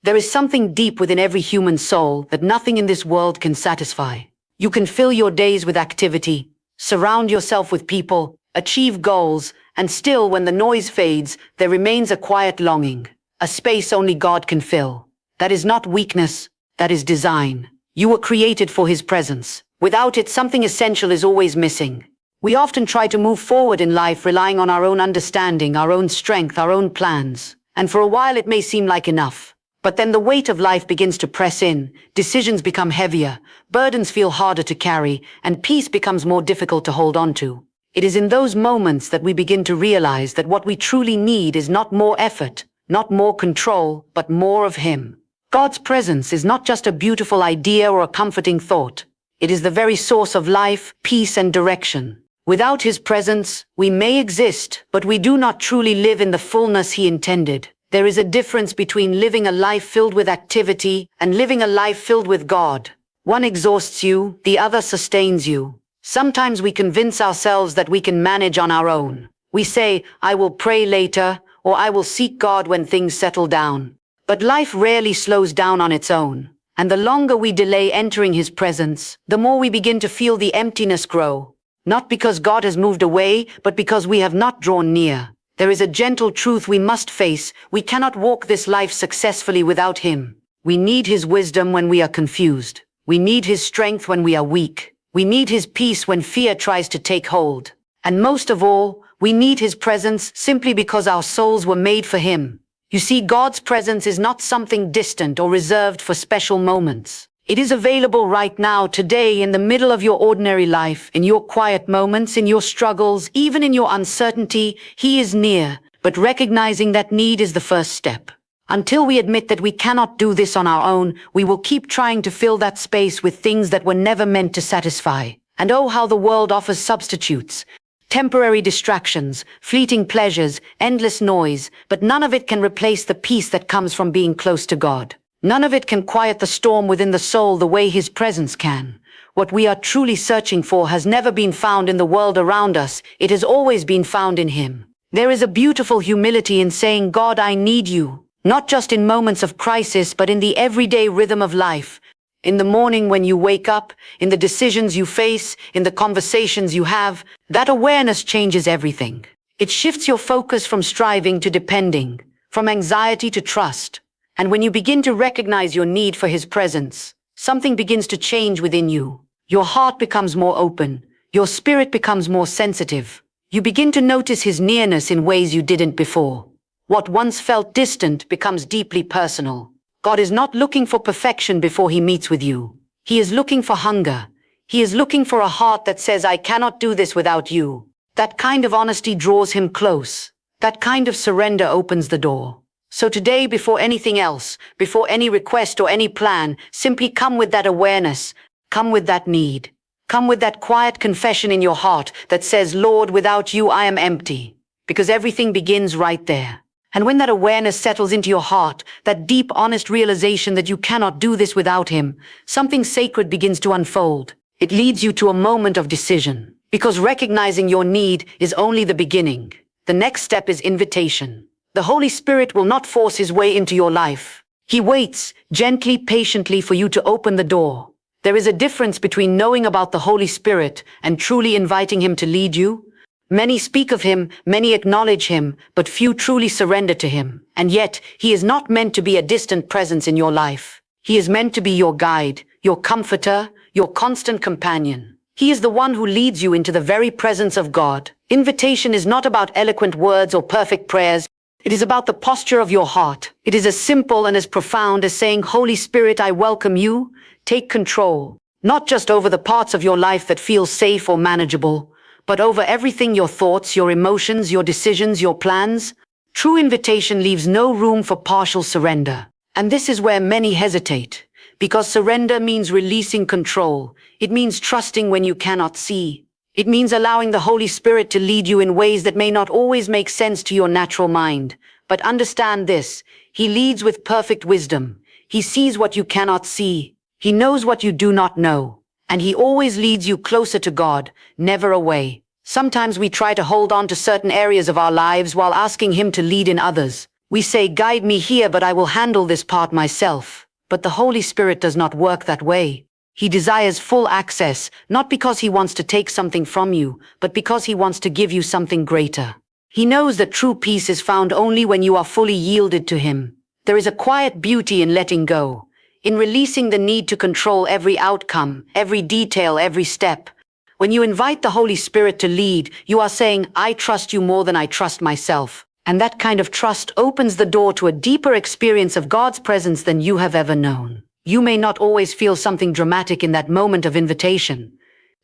There is something deep within every human soul that nothing in this world can satisfy. You can fill your days with activity, surround yourself with people, achieve goals, and still, when the noise fades, there remains a quiet longing, a space only God can fill. That is not weakness, that is design. You were created for His presence. Without it, something essential is always missing. We often try to move forward in life relying on our own understanding, our own strength, our own plans. And for a while it may seem like enough. But then the weight of life begins to press in, decisions become heavier, burdens feel harder to carry, and peace becomes more difficult to hold on to. It is in those moments that we begin to realize that what we truly need is not more effort, not more control, but more of Him. God's presence is not just a beautiful idea or a comforting thought. It is the very source of life, peace, and direction. Without His presence, we may exist, but we do not truly live in the fullness He intended. There is a difference between living a life filled with activity and living a life filled with God. One exhausts you, the other sustains you. Sometimes we convince ourselves that we can manage on our own. We say, I will pray later, or I will seek God when things settle down. But life rarely slows down on its own. And the longer we delay entering His presence, the more we begin to feel the emptiness grow. Not because God has moved away, but because we have not drawn near. There is a gentle truth we must face. We cannot walk this life successfully without Him. We need His wisdom when we are confused. We need His strength when we are weak. We need His peace when fear tries to take hold. And most of all, we need His presence simply because our souls were made for Him. You see, God's presence is not something distant or reserved for special moments. It is available right now, today, in the middle of your ordinary life, in your quiet moments, in your struggles, even in your uncertainty. He is near, but recognizing that need is the first step. Until we admit that we cannot do this on our own, we will keep trying to fill that space with things that were never meant to satisfy. And oh, how the world offers substitutes. Temporary distractions, fleeting pleasures, endless noise, but none of it can replace the peace that comes from being close to God. None of it can quiet the storm within the soul the way His presence can. What we are truly searching for has never been found in the world around us. It has always been found in Him. There is a beautiful humility in saying, God, I need you. Not just in moments of crisis, but in the everyday rhythm of life. In the morning when you wake up, in the decisions you face, in the conversations you have, that awareness changes everything. It shifts your focus from striving to depending, from anxiety to trust. And when you begin to recognize your need for His presence, something begins to change within you. Your heart becomes more open. Your spirit becomes more sensitive. You begin to notice His nearness in ways you didn't before. What once felt distant becomes deeply personal. God is not looking for perfection before He meets with you. He is looking for hunger. He is looking for a heart that says, I cannot do this without you. That kind of honesty draws Him close. That kind of surrender opens the door. So today, before anything else, before any request or any plan, simply come with that awareness. Come with that need. Come with that quiet confession in your heart that says, Lord, without you I am empty. Because everything begins right there. And when that awareness settles into your heart, that deep, honest realization that you cannot do this without Him, something sacred begins to unfold. It leads you to a moment of decision. Because recognizing your need is only the beginning. The next step is invitation. The Holy Spirit will not force His way into your life. He waits, gently, patiently, for you to open the door. There is a difference between knowing about the Holy Spirit and truly inviting Him to lead you. Many speak of Him, many acknowledge Him, but few truly surrender to Him. And yet, He is not meant to be a distant presence in your life. He is meant to be your guide, your comforter, your constant companion. He is the one who leads you into the very presence of God. Invitation is not about eloquent words or perfect prayers. It is about the posture of your heart. It is as simple and as profound as saying, Holy Spirit, I welcome you. Take control. Not just over the parts of your life that feel safe or manageable, but over everything, your thoughts, your emotions, your decisions, your plans. True invitation leaves no room for partial surrender. And this is where many hesitate, because surrender means releasing control. It means trusting when you cannot see. It means allowing the Holy Spirit to lead you in ways that may not always make sense to your natural mind. But understand this, He leads with perfect wisdom. He sees what you cannot see. He knows what you do not know. And He always leads you closer to God, never away. Sometimes we try to hold on to certain areas of our lives while asking Him to lead in others. We say, "Guide me here, but I will handle this part myself." But the Holy Spirit does not work that way. He desires full access, not because he wants to take something from you, but because he wants to give you something greater. He knows that true peace is found only when you are fully yielded to him. There is a quiet beauty in letting go, in releasing the need to control every outcome, every detail, every step. When you invite the Holy Spirit to lead, you are saying, "I trust you more than I trust myself." And that kind of trust opens the door to a deeper experience of God's presence than you have ever known. You may not always feel something dramatic in that moment of invitation.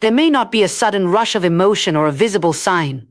There may not be a sudden rush of emotion or a visible sign.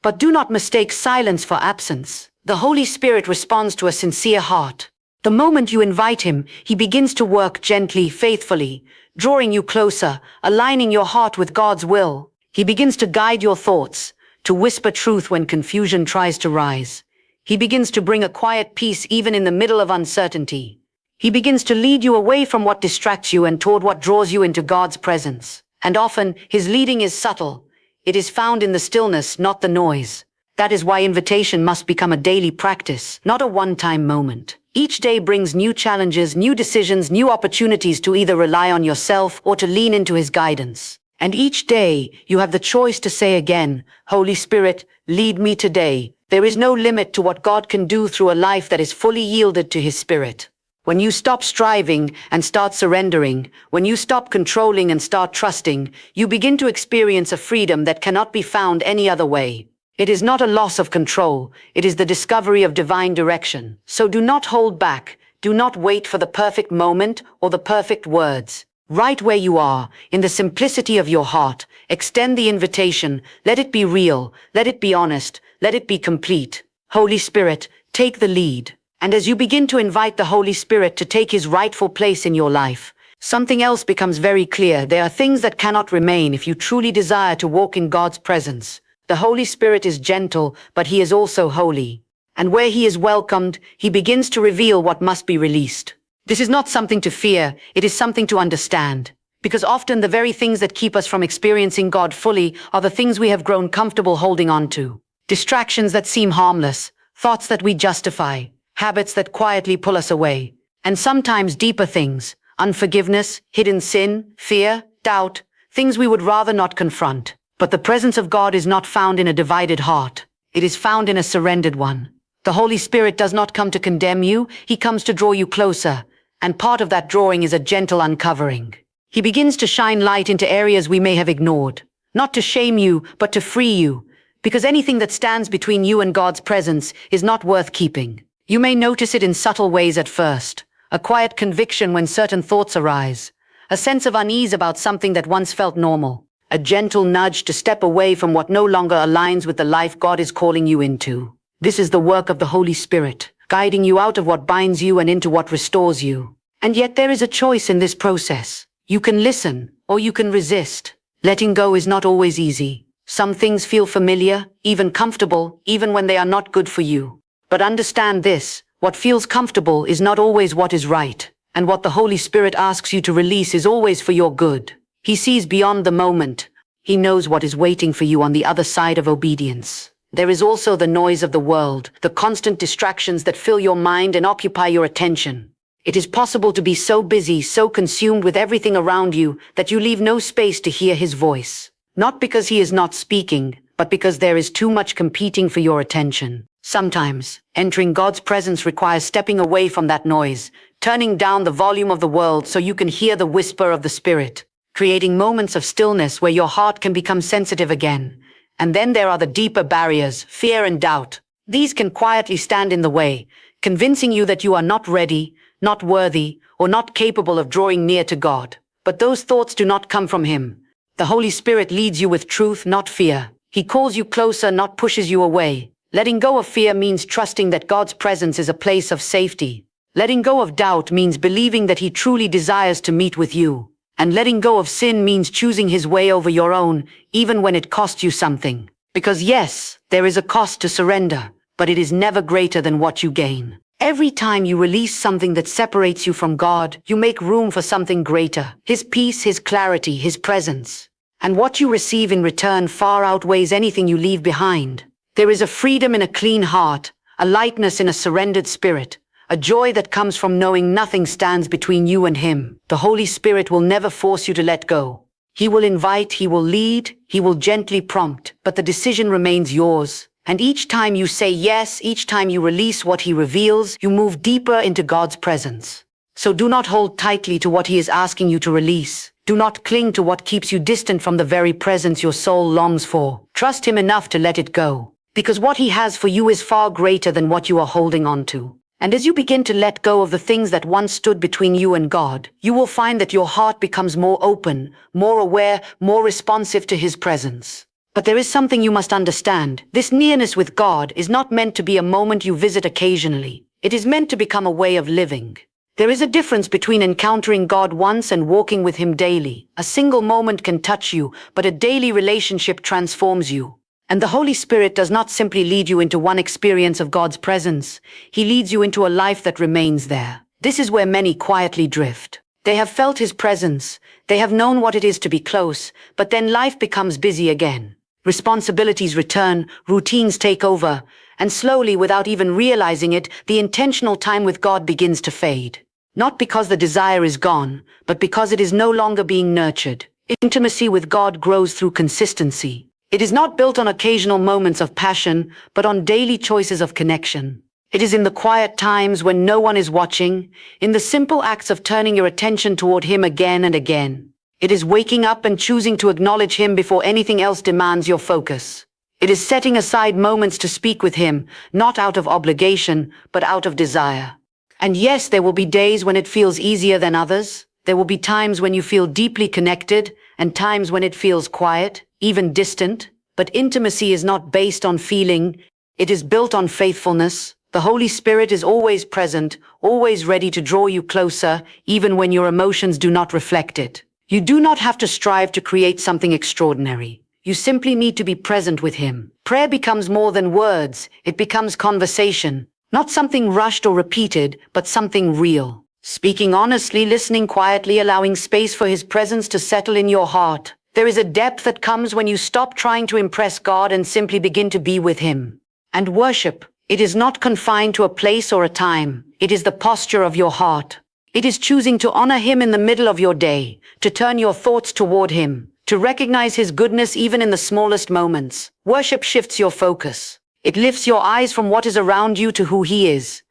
But do not mistake silence for absence. The Holy Spirit responds to a sincere heart. The moment you invite him, he begins to work gently, faithfully, drawing you closer, aligning your heart with God's will. He begins to guide your thoughts, to whisper truth when confusion tries to rise. He begins to bring a quiet peace even in the middle of uncertainty. He begins to lead you away from what distracts you and toward what draws you into God's presence. And often, his leading is subtle. It is found in the stillness, not the noise. That is why invitation must become a daily practice, not a one-time moment. Each day brings new challenges, new decisions, new opportunities to either rely on yourself or to lean into his guidance. And each day, you have the choice to say again, "Holy Spirit, lead me today." There is no limit to what God can do through a life that is fully yielded to his Spirit. When you stop striving and start surrendering, when you stop controlling and start trusting, you begin to experience a freedom that cannot be found any other way. It is not a loss of control, it is the discovery of divine direction. So do not hold back, do not wait for the perfect moment or the perfect words. Right where you are, in the simplicity of your heart, extend the invitation, let it be real, let it be honest, let it be complete. Holy Spirit, take the lead. And as you begin to invite the Holy Spirit to take his rightful place in your life, something else becomes very clear. There are things that cannot remain if you truly desire to walk in God's presence. The Holy Spirit is gentle, but he is also holy. And where he is welcomed, he begins to reveal what must be released. This is not something to fear, it is something to understand. Because often the very things that keep us from experiencing God fully are the things we have grown comfortable holding on to. Distractions that seem harmless, thoughts that we justify, habits that quietly pull us away. And sometimes deeper things, unforgiveness, hidden sin, fear, doubt, things we would rather not confront. But the presence of God is not found in a divided heart. It is found in a surrendered one. The Holy Spirit does not come to condemn you, he comes to draw you closer. And part of that drawing is a gentle uncovering. He begins to shine light into areas we may have ignored. Not to shame you, but to free you. Because anything that stands between you and God's presence is not worth keeping. You may notice it in subtle ways at first. A quiet conviction when certain thoughts arise. A sense of unease about something that once felt normal. A gentle nudge to step away from what no longer aligns with the life God is calling you into. This is the work of the Holy Spirit, guiding you out of what binds you and into what restores you. And yet there is a choice in this process. You can listen, or you can resist. Letting go is not always easy. Some things feel familiar, even comfortable, even when they are not good for you. But understand this, what feels comfortable is not always what is right. And what the Holy Spirit asks you to release is always for your good. He sees beyond the moment. He knows what is waiting for you on the other side of obedience. There is also the noise of the world, the constant distractions that fill your mind and occupy your attention. It is possible to be so busy, so consumed with everything around you, that you leave no space to hear his voice. Not because he is not speaking, but because there is too much competing for your attention. Sometimes, entering God's presence requires stepping away from that noise, turning down the volume of the world so you can hear the whisper of the Spirit, creating moments of stillness where your heart can become sensitive again. And then there are the deeper barriers, fear and doubt. These can quietly stand in the way, convincing you that you are not ready, not worthy, or not capable of drawing near to God. But those thoughts do not come from him. The Holy Spirit leads you with truth, not fear. He calls you closer, not pushes you away. Letting go of fear means trusting that God's presence is a place of safety. Letting go of doubt means believing that he truly desires to meet with you. And letting go of sin means choosing his way over your own, even when it costs you something. Because yes, there is a cost to surrender, but it is never greater than what you gain. Every time you release something that separates you from God, you make room for something greater. His peace, his clarity, his presence. And what you receive in return far outweighs anything you leave behind. There is a freedom in a clean heart, a lightness in a surrendered spirit, a joy that comes from knowing nothing stands between you and Him. The Holy Spirit will never force you to let go. He will invite, He will lead, He will gently prompt, but the decision remains yours. And each time you say yes, each time you release what He reveals, you move deeper into God's presence. So do not hold tightly to what He is asking you to release. Do not cling to what keeps you distant from the very presence your soul longs for. Trust Him enough to let it go, because what He has for you is far greater than what you are holding on to. And as you begin to let go of the things that once stood between you and God, you will find that your heart becomes more open, more aware, more responsive to His presence. But there is something you must understand. This nearness with God is not meant to be a moment you visit occasionally. It is meant to become a way of living. There is a difference between encountering God once and walking with Him daily. A single moment can touch you, but a daily relationship transforms you. And the Holy Spirit does not simply lead you into one experience of God's presence. He leads you into a life that remains there. This is where many quietly drift. They have felt His presence. They have known what it is to be close, but then life becomes busy again. Responsibilities return, routines take over, and slowly, without even realizing it, the intentional time with God begins to fade. Not because the desire is gone, but because it is no longer being nurtured. Intimacy with God grows through consistency. It is not built on occasional moments of passion, but on daily choices of connection. It is in the quiet times when no one is watching, in the simple acts of turning your attention toward Him again and again. It is waking up and choosing to acknowledge Him before anything else demands your focus. It is setting aside moments to speak with Him, not out of obligation, but out of desire. And yes, there will be days when it feels easier than others. There will be times when you feel deeply connected, and times when it feels quiet, even distant. But intimacy is not based on feeling. It is built on faithfulness. The Holy Spirit is always present, always ready to draw you closer, even when your emotions do not reflect it. You do not have to strive to create something extraordinary. You simply need to be present with Him. Prayer becomes more than words. It becomes conversation. Not something rushed or repeated, but something real. Speaking honestly, listening quietly, allowing space for His presence to settle in your heart. There is a depth that comes when you stop trying to impress God and simply begin to be with Him. And worship, it is not confined to a place or a time. It is the posture of your heart. It is choosing to honor Him in the middle of your day, to turn your thoughts toward Him, to recognize His goodness even in the smallest moments. Worship shifts your focus. It lifts your eyes from what is around you to who He is.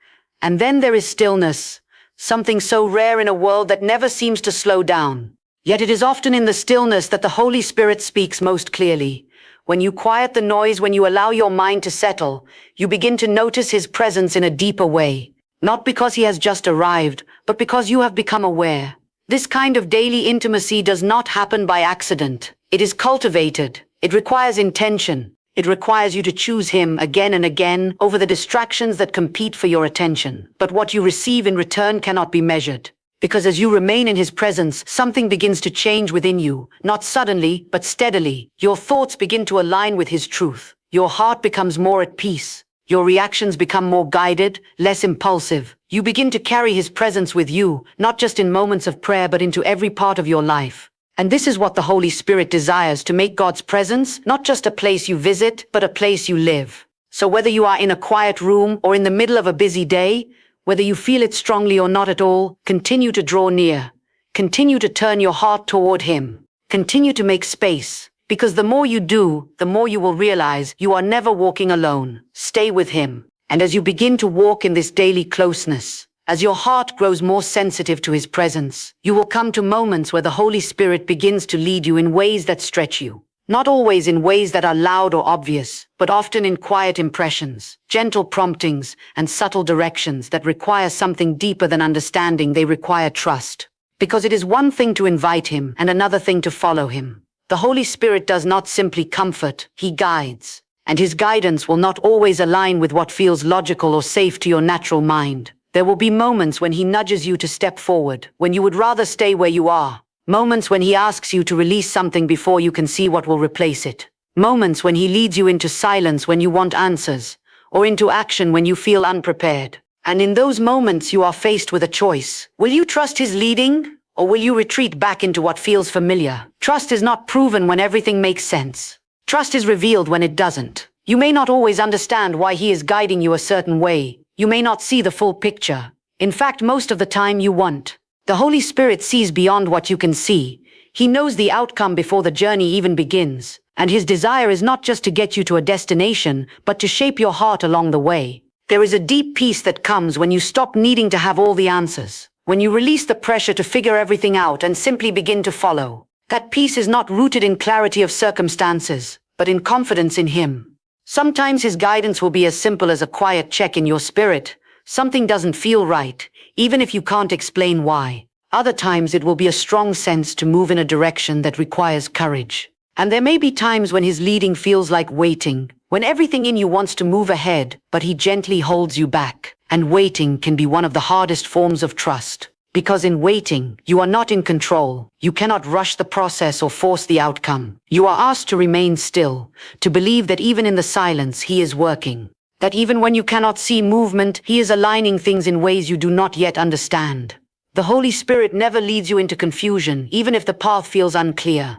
And then there is stillness. Something so rare in a world that never seems to slow down. Yet it is often in the stillness that the Holy Spirit speaks most clearly. When you quiet the noise, when you allow your mind to settle, you begin to notice His presence in a deeper way. Not because He has just arrived, but because you have become aware. This kind of daily intimacy does not happen by accident. It is cultivated. It requires intention. It requires you to choose Him again and again over the distractions that compete for your attention. But what you receive in return cannot be measured. Because as you remain in His presence, something begins to change within you. Not suddenly, but steadily. Your thoughts begin to align with His truth. Your heart becomes more at peace. Your reactions become more guided, less impulsive. You begin to carry His presence with you, not just in moments of prayer, but into every part of your life. And this is what the Holy Spirit desires, to make God's presence not just a place you visit, but a place you live. So whether you are in a quiet room or in the middle of a busy day, whether you feel it strongly or not at all, continue to draw near. Continue to turn your heart toward Him. Continue to make space. Because the more you do, the more you will realize you are never walking alone. Stay with Him. And as you begin to walk in this daily closeness, as your heart grows more sensitive to His presence, you will come to moments where the Holy Spirit begins to lead you in ways that stretch you. Not always in ways that are loud or obvious, but often in quiet impressions, gentle promptings, and subtle directions that require something deeper than understanding. They require trust. Because it is one thing to invite Him and another thing to follow Him. The Holy Spirit does not simply comfort, He guides. And His guidance will not always align with what feels logical or safe to your natural mind. There will be moments when He nudges you to step forward, when you would rather stay where you are. Moments when He asks you to release something before you can see what will replace it. Moments when He leads you into silence when you want answers, or into action when you feel unprepared. And in those moments you are faced with a choice. Will you trust His leading, or will you retreat back into what feels familiar? Trust is not proven when everything makes sense. Trust is revealed when it doesn't. You may not always understand why he is guiding you a certain way. You may not see the full picture. In fact, most of the time you won't. The Holy Spirit sees beyond what you can see. He knows the outcome before the journey even begins. And his desire is not just to get you to a destination, but to shape your heart along the way. There is a deep peace that comes when you stop needing to have all the answers. When you release the pressure to figure everything out and simply begin to follow. That peace is not rooted in clarity of circumstances, but in confidence in him. Sometimes his guidance will be as simple as a quiet check in your spirit. Something doesn't feel right, even if you can't explain why. Other times it will be a strong sense to move in a direction that requires courage. And there may be times when his leading feels like waiting, when everything in you wants to move ahead, but he gently holds you back. And waiting can be one of the hardest forms of trust. Because in waiting, you are not in control. You cannot rush the process or force the outcome. You are asked to remain still, to believe that even in the silence, he is working. That even when you cannot see movement, he is aligning things in ways you do not yet understand. The Holy Spirit never leads you into confusion, even if the path feels unclear.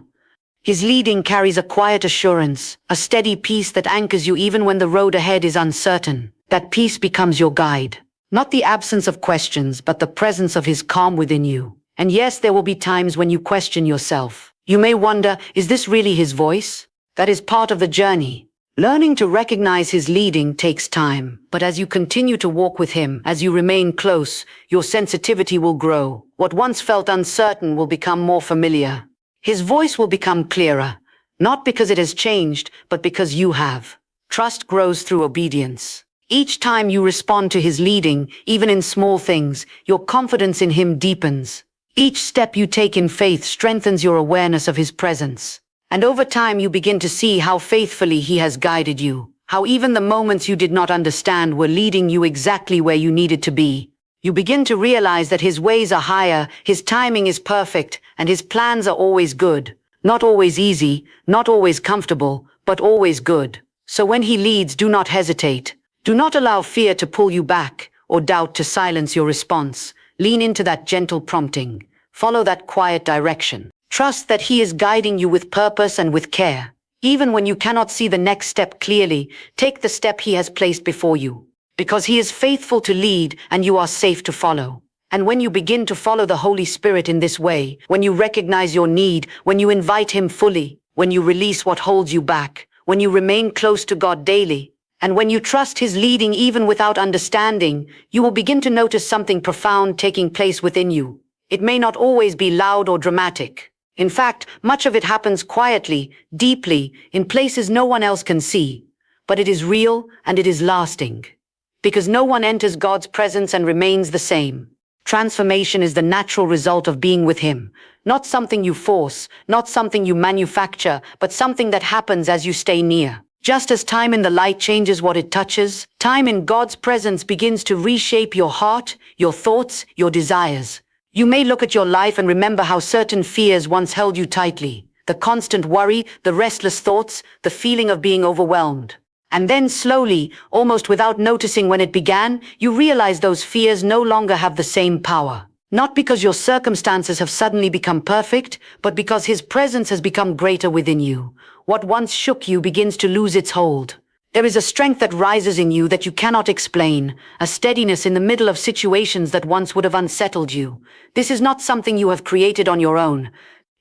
His leading carries a quiet assurance, a steady peace that anchors you even when the road ahead is uncertain. That peace becomes your guide. Not the absence of questions, but the presence of his calm within you. And yes, there will be times when you question yourself. You may wonder, is this really his voice? That is part of the journey. Learning to recognize his leading takes time, but as you continue to walk with him, as you remain close, your sensitivity will grow. What once felt uncertain will become more familiar. His voice will become clearer, not because it has changed, but because you have. Trust grows through obedience. Each time you respond to his leading, even in small things, your confidence in him deepens. Each step you take in faith strengthens your awareness of his presence. And over time you begin to see how faithfully he has guided you, how even the moments you did not understand were leading you exactly where you needed to be. You begin to realize that his ways are higher, his timing is perfect, and his plans are always good. Not always easy, not always comfortable, but always good. So when he leads, do not hesitate. Do not allow fear to pull you back, or doubt to silence your response. Lean into that gentle prompting. Follow that quiet direction. Trust that he is guiding you with purpose and with care. Even when you cannot see the next step clearly, take the step he has placed before you. Because he is faithful to lead and you are safe to follow. And when you begin to follow the Holy Spirit in this way, when you recognize your need, when you invite him fully, when you release what holds you back, when you remain close to God daily, and when you trust his leading even without understanding, you will begin to notice something profound taking place within you. It may not always be loud or dramatic. In fact, much of it happens quietly, deeply, in places no one else can see. But it is real and it is lasting. Because no one enters God's presence and remains the same. Transformation is the natural result of being with him. Not something you force, not something you manufacture, but something that happens as you stay near. Just as time in the light changes what it touches, time in God's presence begins to reshape your heart, your thoughts, your desires. You may look at your life and remember how certain fears once held you tightly. The constant worry, the restless thoughts, the feeling of being overwhelmed. And then slowly, almost without noticing when it began, you realize those fears no longer have the same power. Not because your circumstances have suddenly become perfect, but because his presence has become greater within you. What once shook you begins to lose its hold. There is a strength that rises in you that you cannot explain, a steadiness in the middle of situations that once would have unsettled you. This is not something you have created on your own.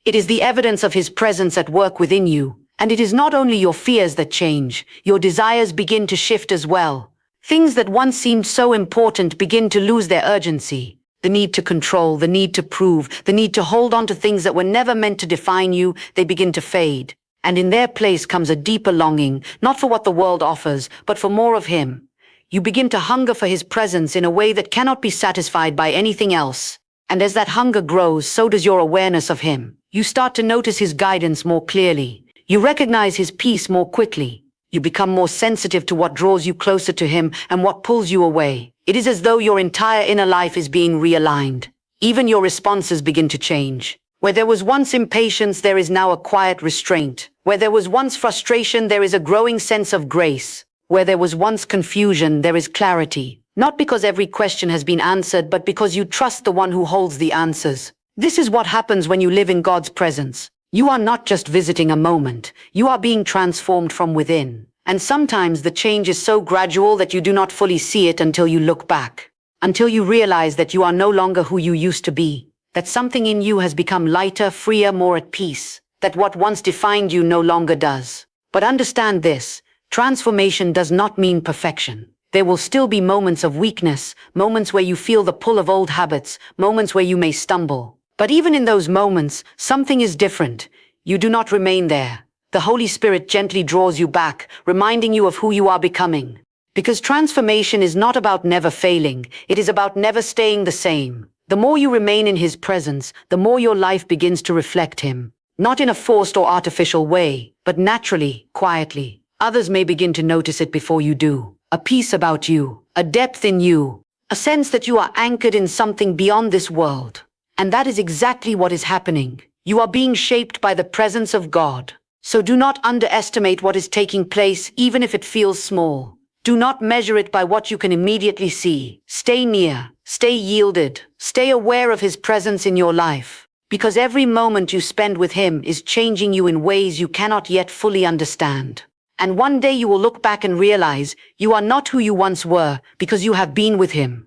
It is the evidence of his presence at work within you. And it is not only your fears that change, your desires begin to shift as well. Things that once seemed so important begin to lose their urgency. The need to control, the need to prove, the need to hold on to things that were never meant to define you, they begin to fade. And in their place comes a deeper longing, not for what the world offers, but for more of him. You begin to hunger for his presence in a way that cannot be satisfied by anything else. And as that hunger grows, so does your awareness of him. You start to notice his guidance more clearly. You recognize his peace more quickly. You become more sensitive to what draws you closer to him and what pulls you away. It is as though your entire inner life is being realigned. Even your responses begin to change. Where there was once impatience, there is now a quiet restraint. Where there was once frustration, there is a growing sense of grace. Where there was once confusion, there is clarity. Not because every question has been answered, but because you trust the one who holds the answers. This is what happens when you live in God's presence. You are not just visiting a moment, you are being transformed from within. And sometimes the change is so gradual that you do not fully see it until you look back. Until you realize that you are no longer who you used to be. That something in you has become lighter, freer, more at peace. That what once defined you no longer does. But understand this, transformation does not mean perfection. There will still be moments of weakness, moments where you feel the pull of old habits, moments where you may stumble. But even in those moments, something is different. You do not remain there. The Holy Spirit gently draws you back, reminding you of who you are becoming. Because transformation is not about never failing, it is about never staying the same. The more you remain in His presence, the more your life begins to reflect Him. Not in a forced or artificial way, but naturally, quietly. Others may begin to notice it before you do. A peace about you, a depth in you, a sense that you are anchored in something beyond this world. And that is exactly what is happening. You are being shaped by the presence of God. So do not underestimate what is taking place, even if it feels small. Do not measure it by what you can immediately see. Stay near, stay yielded, stay aware of His presence in your life. Because every moment you spend with Him is changing you in ways you cannot yet fully understand. And one day you will look back and realize you are not who you once were because you have been with Him.